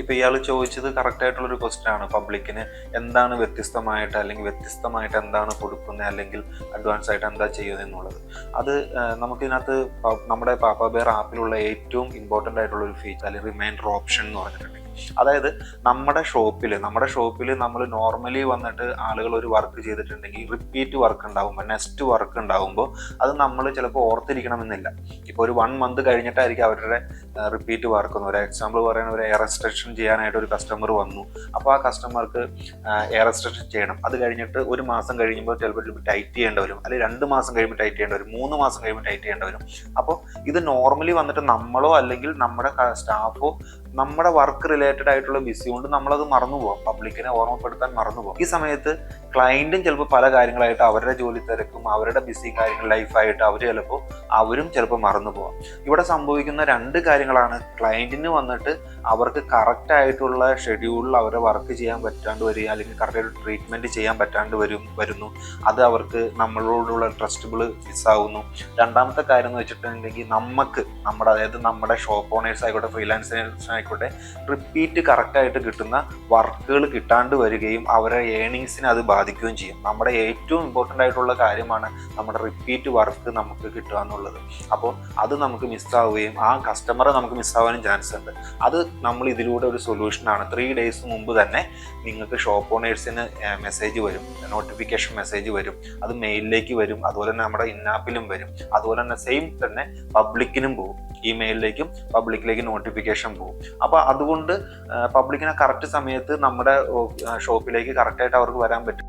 ഇപ്പൊ ഇയാൾ ചോദിച്ചത് കറക്റ്റ് ആയിട്ടുള്ളൊരു ക്വസ്റ്റ്യൻ ആണ്. പബ്ലിക്കിന് എന്താണ് വ്യത്യസ്തമായിട്ട് അല്ലെങ്കിൽ വ്യത്യസ്തമായിട്ട് എന്താണ് കൊടുക്കുന്നത് അല്ലെങ്കിൽ അഡ്വാൻസ് ആയിട്ട് എന്താ ചെയ്യുന്നത് എന്നുള്ളത്. അത് നമുക്കിതിനകത്ത് നമ്മുടെ പാപ്പ ബെയർ ആപ്പിലുള്ള ഏറ്റവും ഇമ്പോർട്ടൻ്റ് ആയിട്ടുള്ള ഒരു ഫീച്ചർ അല്ലെങ്കിൽ റിമൈൻഡർ ഓപ്ഷൻ എന്ന് പറഞ്ഞിട്ടുണ്ടെങ്കിൽ, അതായത് നമ്മുടെ ഷോപ്പിൽ നമ്മൾ നോർമലി വന്നിട്ട് ആളുകൾ ഒരു വർക്ക് ചെയ്തിട്ടുണ്ടെങ്കിൽ റിപ്പീറ്റ് വർക്ക് ഉണ്ടാകുമ്പോൾ, നെക്സ്റ്റ് വർക്ക് ഉണ്ടാകുമ്പോൾ അത് നമ്മൾ ചിലപ്പോൾ ഓർത്തിരിക്കണമെന്നില്ല. ഇപ്പോൾ ഒരു 1 month കഴിഞ്ഞിട്ടായിരിക്കും അവരുടെ റിപ്പീറ്റ് വർക്ക്. ഒരു എക്സാമ്പിൾ പറയുന്ന, ഒരു എയർ എക്സ്ട്രക്ഷൻ ചെയ്യാനായിട്ട് ഒരു കസ്റ്റമർ വന്നു. അപ്പോൾ ആ കസ്റ്റമർക്ക് എയർ എക്സ്ട്രക്ഷൻ ചെയ്യണം. അത് കഴിഞ്ഞിട്ട് 1 മാസം കഴിയുമ്പോൾ ചിലപ്പോൾ ടൈറ്റ് ചെയ്യേണ്ടി വരും, അല്ലെങ്കിൽ 2 മാസം കഴിയുമ്പോൾ ടൈറ്റ് ചെയ്യേണ്ടി വരും, 3 മാസം കഴിയുമ്പോൾ ടൈറ്റ് ചെയ്യേണ്ടി വരും. അപ്പോൾ ഇത് നോർമലി വന്നിട്ട് നമ്മളോ അല്ലെങ്കിൽ നമ്മുടെ സ്റ്റാഫോ നമ്മുടെ വർക്ക് റിലേറ്റഡ് ആയിട്ടുള്ള ബിസി കൊണ്ട് നമ്മളത് മറന്നുപോകാം, പബ്ലിക്കിനെ ഓർമ്മപ്പെടുത്താൻ മറന്നുപോകാം. ഈ സമയത്ത് ക്ലയൻറ്റും ചിലപ്പോൾ പല കാര്യങ്ങളായിട്ട് അവരുടെ ജോലി തിരക്കും അവരുടെ ബിസി കാര്യങ്ങൾ ലൈഫായിട്ട് അവരും ചിലപ്പോൾ മറന്നുപോകാം. ഇവിടെ സംഭവിക്കുന്ന 2 കാര്യങ്ങളാണ്. ക്ലയൻറ്റിന് വന്നിട്ട് അവർക്ക് കറക്റ്റ് ആയിട്ടുള്ള ഷെഡ്യൂളിൽ അവരെ വർക്ക് ചെയ്യാൻ പറ്റാണ്ട് വരിക, അല്ലെങ്കിൽ കറക്റ്റായിട്ട് ട്രീറ്റ്മെൻറ്റ് ചെയ്യാൻ പറ്റാണ്ട് വരുന്നു. അത് അവർക്ക് നമ്മളോടുള്ള ട്രസ്റ്റബിൾ മിസ്സാവുന്നു. രണ്ടാമത്തെ കാര്യം എന്ന് വെച്ചിട്ടുണ്ടെങ്കിൽ അതായത് നമ്മുടെ ഷോപ്പ് ഓണേഴ്സ് ആയിക്കോട്ടെ, ഫ്രീലാൻസേഴ്സ് ആയിക്കോട്ടെ, റിപ്പീറ്റ് കറക്റ്റായിട്ട് കിട്ടുന്ന വർക്കുകൾ കിട്ടാണ്ട് വരികയും അവരുടെ ഏണിങ്സിനെ അത് ബാധിക്കുകയും ചെയ്യും. നമ്മുടെ ഏറ്റവും ഇമ്പോർട്ടൻ്റ് ആയിട്ടുള്ള കാര്യമാണ് നമ്മുടെ റിപ്പീറ്റ് വർക്ക് നമുക്ക് കിട്ടുക എന്നുള്ളത്. അപ്പോൾ അത് നമുക്ക് മിസ്സാവുകയും ആ കസ്റ്റമറെ നമുക്ക് മിസ്സാവാനും ചാൻസ് ഉണ്ട്. അത് നമ്മൾ ഇതിലൂടെ ഒരു സൊല്യൂഷനാണ്. 3 days മുമ്പ് തന്നെ നിങ്ങൾക്ക് ഷോപ്പ് ഓണേഴ്സിന് മെസ്സേജ് വരും, നോട്ടിഫിക്കേഷൻ മെസ്സേജ് വരും. അത് മെയിലിലേക്ക് വരും, അതുപോലെ തന്നെ നമ്മുടെ ഇന്നാപ്പിലും വരും, അതുപോലെ തന്നെ സെയിം തന്നെ പബ്ലിക്കിനും പോകും. ഇമെയിലിലേക്കും പബ്ലിക്കിലേക്കും നോട്ടിഫിക്കേഷൻ പോകും. അപ്പോൾ അതുകൊണ്ട് പബ്ലിക്കിനെ കറക്റ്റ് സമയത്ത് നമ്മുടെ ഷോപ്പിലേക്ക് കറക്റ്റായിട്ട് അവർക്ക് വരാൻ പറ്റും.